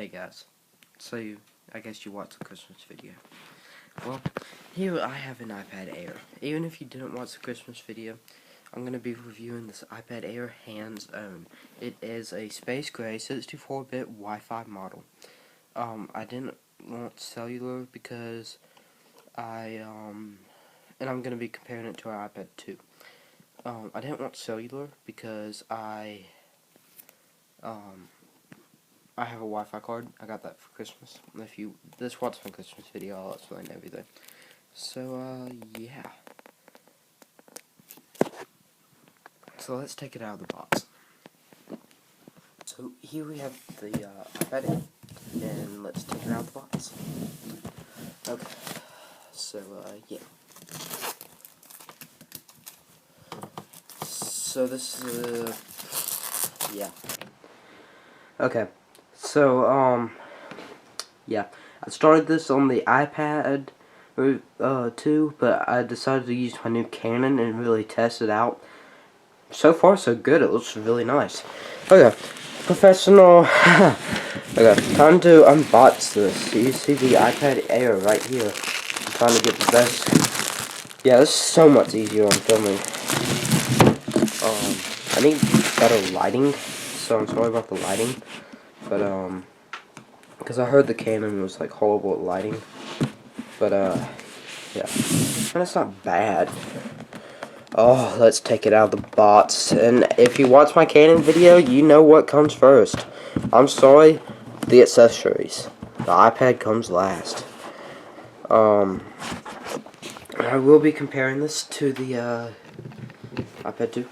Hey guys, so I guess you watched the Christmas video. Well, here I have an iPad Air. Even if you didn't watch the Christmas video, I'm going to be reviewing this iPad Air hands on. It is a space gray 64-bit Wi-Fi model. I didn't want cellular because and I'm going to be comparing it to our iPad 2. I didn't want cellular because I have a Wi-Fi card. I got that for Christmas. If you watch my Christmas video, I'll explain everything. So yeah. So let's take it out of the box. So here we have the iPad, and let's take it out of the box. Okay. So yeah. So this is yeah. Okay. So yeah, I started this on the iPad 2, but I decided to use my new Canon and really test it out. So far, so good. It looks really nice. Okay, professional. Okay, time to unbox this. So you see the iPad Air right here. I'm trying to get the best. Yeah, this is so much easier on filming. I need better lighting, so I'm sorry about the lighting. But because I heard the Canon was like horrible at lighting. But yeah, and it's not bad. Oh, let's take it out of the box. And if you watch my Canon video, you know what comes first. I'm sorry, the accessories. The iPad comes last. I will be comparing this to the iPad 2.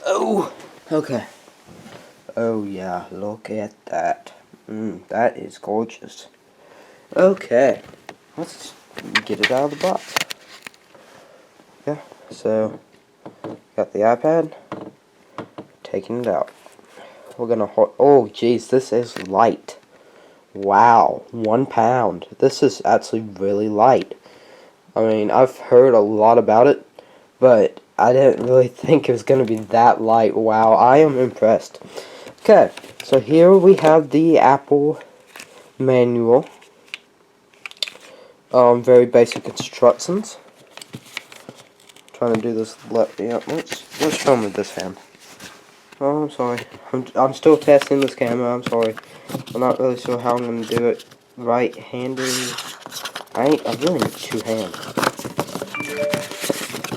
Oh, okay. Oh yeah, look at that. That is gorgeous. Okay, let's get it out of the box. Yeah, so got the iPad, taking it out. We're gonna oh jeez, this is light. Wow, 1 pound. This is actually really light. I mean, I've heard a lot about it, but I didn't really think it was gonna be that light. Wow, I am impressed. Okay, so here we have the Apple manual. Very basic instructions. Trying to do this left. Yeah, let's film with this hand. Oh, I'm sorry. I'm still testing this camera. I'm sorry. I'm not really sure how I'm gonna do it right-handed. I really need 2 hands.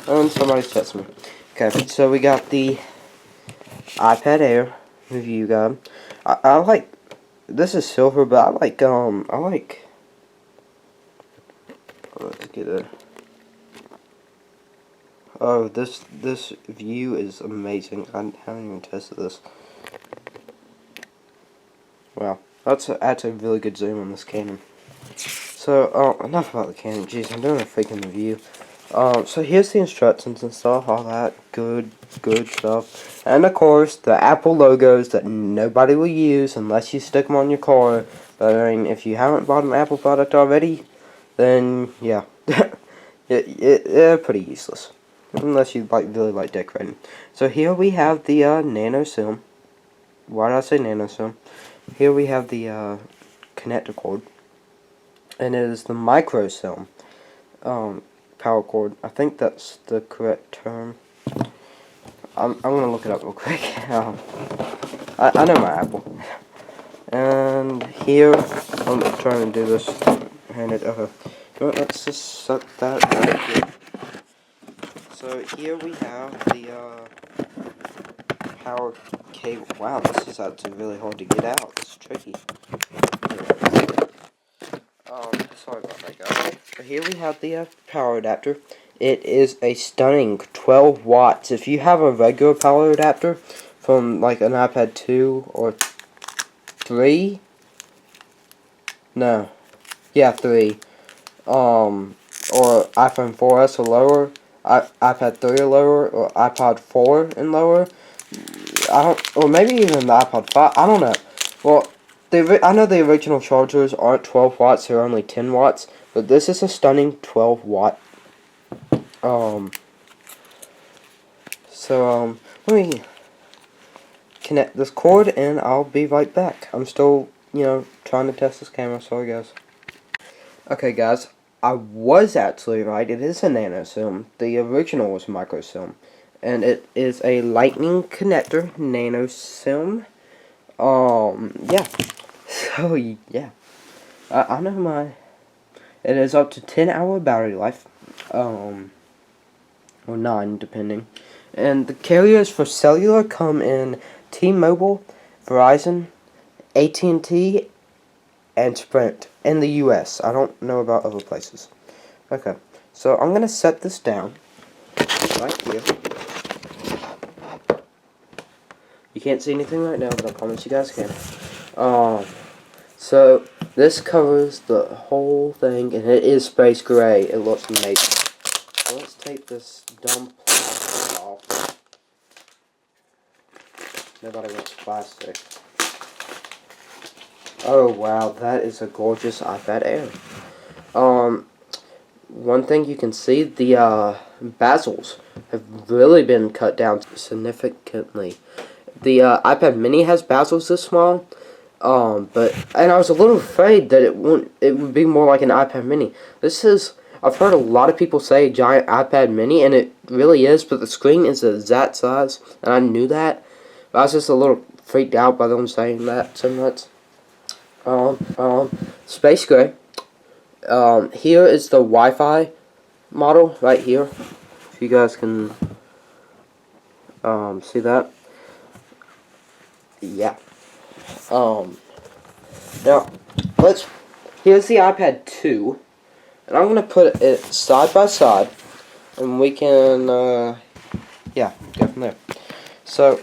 And somebody's testing me. Okay, so we got the iPad Air review guide. I like. This is silver, but I like. Let's get it. Oh, this view is amazing. I haven't even tested this. Wow, that's a really good zoom on this Canon. So, enough about the Canon. Jeez, I'm doing a freaking review. So here's the instructions and stuff, all that good stuff. And of course, the Apple logos that nobody will use unless you stick them on your car. But I mean, if you haven't bought an Apple product already, then yeah, they're pretty useless. Unless you really like decorating. So here we have the nano SIM. Why did I say nano SIM? Here we have the connector cord, and it is the micro SIM power cord. I think that's the correct term. I'm gonna look it up real quick. I know my Apple. And here I'm trying to do this handed. Okay, let's just set that right here. So here we have the power cable. Wow, this is actually really hard to get out. It's tricky. Sorry about that, guys. But here we have the power adapter. It is a stunning 12 watts. If you have a regular power adapter from like an iPad 2 or 3, no, yeah, 3, or iPhone 4S or lower, iPad 3 or lower, or iPod 4 and lower. Or maybe even the iPod 5. I don't know. Well, I know the original chargers aren't 12 watts; they're only 10 watts. But this is a stunning 12 watt. Let me connect this cord, and I'll be right back. I'm still, trying trying to test this camera. Sorry, guys. Okay, guys. I was actually right. It is a nano sim. The original was micro sim. And it is a lightning connector nano sim. Yeah. So, yeah. I know my... It is up to 10-hour battery life. Or 9, depending. And the carriers for cellular come in T-Mobile, Verizon, AT&T, and Sprint in the US. I don't know about other places. Okay, so I'm gonna set this down right here. You can't see anything right now, but I promise you guys can. So this covers the whole thing, and it is space gray. It looks amazing. So let's take this dumb plastic off. Nobody wants plastic. Oh wow, that is a gorgeous iPad Air. One thing you can see, the bezels have really been cut down significantly. The iPad Mini has bezels this small, and I was a little afraid that it would be more like an iPad Mini. I've heard a lot of people say giant iPad Mini, and it really is, but the screen is that size, and I knew that. But I was just a little freaked out by them saying that so much. Space Gray. Here is the Wi-Fi model right here. If you guys can see that. Yeah. Now here's the iPad 2, and I'm gonna put it side by side, and we can yeah, go from there. So,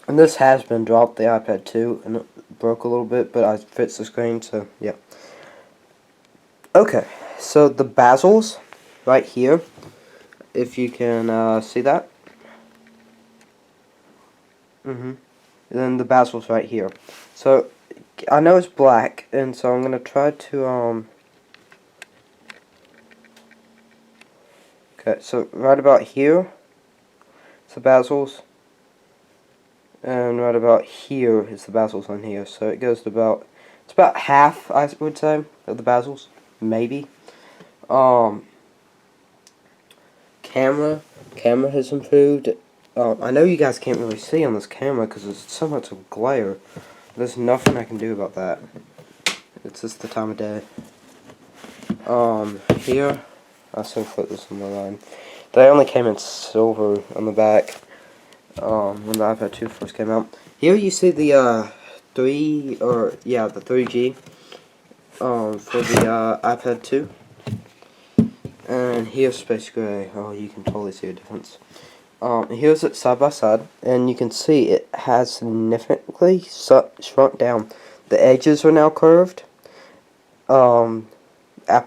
and this has been dropped, the iPad 2, and it broke a little bit, but I fixed the screen, so yeah. Okay, so the bezels right here, if you can see that. And then the bezels right here. So I know it's black, and so I'm gonna try to okay, so right about here, it's the bezels, and right about here is the bezels on here. So it goes to it's about half, I would say, of the bezels, maybe. Camera has improved. I know you guys can't really see on this camera because there's so much of glare. There's nothing I can do about that. It's just the time of day. Here, I still put this on the line. They only came in silver on the back. When the iPad 2 first came out. Here you see the the 3G. For the iPad 2. And here's Space Gray. Oh, you can totally see a difference. Here's it side by side, and you can see it has significantly shrunk down. The edges are now curved. Apple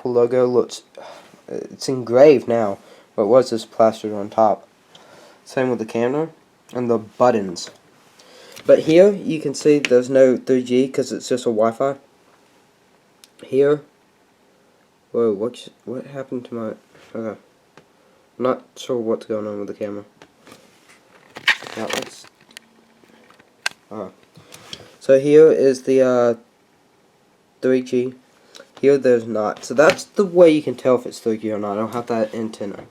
logo looks, it's engraved now, but it was just plastered on top. Same with the camera and the buttons. But here you can see there's no 3G because it's just a Wi-Fi. Here, whoa, what happened to my? Okay, I'm not sure what's going on with the camera. Now let's. So here is the 3G. Here there's not. So that's the way you can tell if it's 3G or not. I don't have that antenna.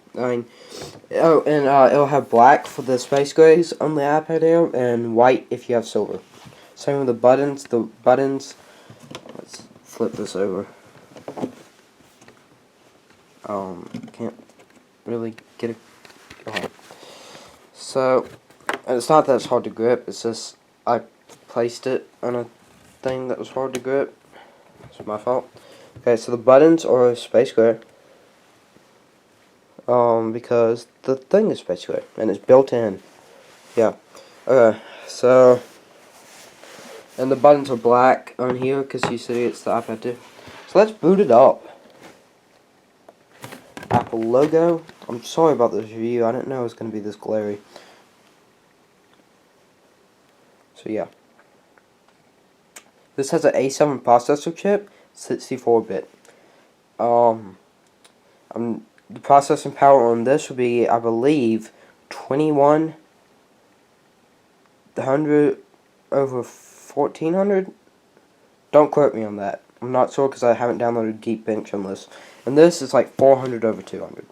It'll have black for the Space Grays on the iPad Air and white if you have silver. Same with the buttons. The buttons. Let's flip this over. Can't really get it. Okay. So, and it's not that it's hard to grip. It's just I placed it on a thing that was hard to grip. It's my fault. Okay, so the buttons are Space Gray. Because the thing is Space Gray and it's built in. Yeah. Okay, so and the buttons are black on here because you see it's the iPad 2. So let's boot it up. Apple logo. I'm sorry about this review. I didn't know it was going to be this glary. So yeah. This has an A7 processor chip, 64-bit. The processing power on this would be, I believe, 2100 over 1400. Don't quote me on that. I'm not sure because I haven't downloaded Geekbench on this. And this is like 400 over 200.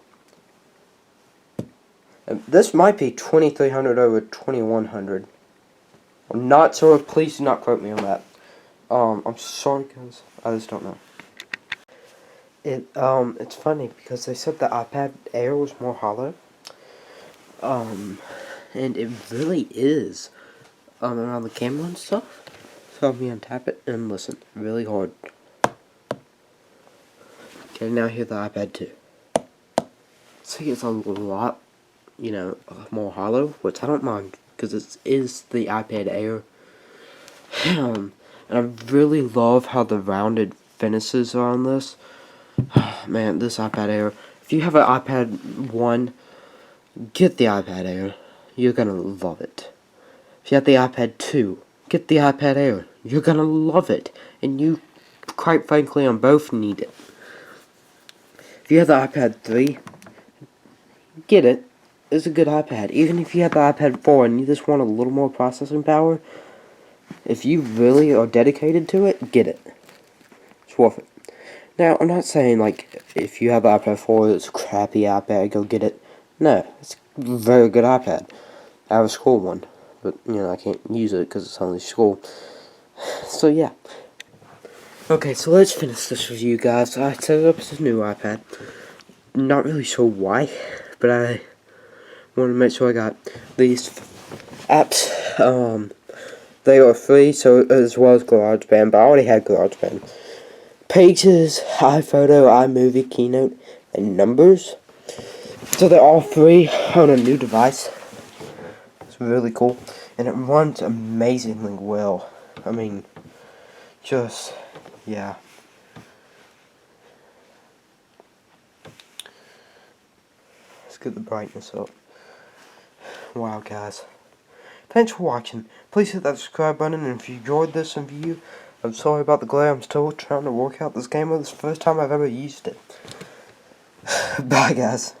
And this might be 2300 over 2100. I'm not sure. Please do not quote me on that. I'm sorry guys. I just don't know. It's funny because they said the iPad Air was more hollow. And it really is. Around the camera and stuff. So I'm gonna tap it and listen really hard. Okay, now hear the iPad 2. See, it's a lot, more hollow, which I don't mind because it is the iPad Air. And I really love how the rounded finishes are on this. Man, this iPad Air. If you have an iPad 1, get the iPad Air. You're gonna love it. If you have the iPad 2, get the iPad Air. You're gonna love it. And you, quite frankly, on both need it. If you have the iPad 3, get it. It's a good iPad. Even if you have the iPad 4 and you just want a little more processing power, if you really are dedicated to it, get it. It's worth it. Now, I'm not saying, like, if you have the iPad 4, it's a crappy iPad, go get it. No, it's a very good iPad. I have a school one, but, I can't use it because it's only school. So, yeah. Okay, so let's finish this review, guys. I set up this new iPad. Not really sure why, but I wanted to make sure I got these apps. They are free, so as well as GarageBand, but I already had GarageBand. Pages, iPhoto, iMovie, Keynote, and Numbers. So they're all free on a new device. It's really cool, and it runs amazingly well. I mean, yeah. Let's get the brightness up. Wow, guys. Thanks for watching. Please hit that subscribe button, and if you enjoyed this review, I'm sorry about the glare. I'm still trying to work out this game. This is the first time I've ever used it. Bye, guys.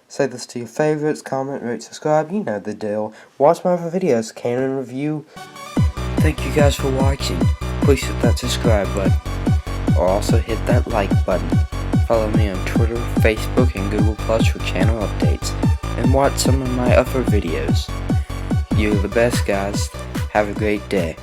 Say this to your favorites, comment, rate, subscribe. You know the deal. Watch my other videos, Canon review. Thank you guys for watching. Please hit that subscribe button, or also hit that like button. Follow me on Twitter, Facebook, and Google Plus for channel updates, and watch some of my other videos. You're the best, guys. Have a great day.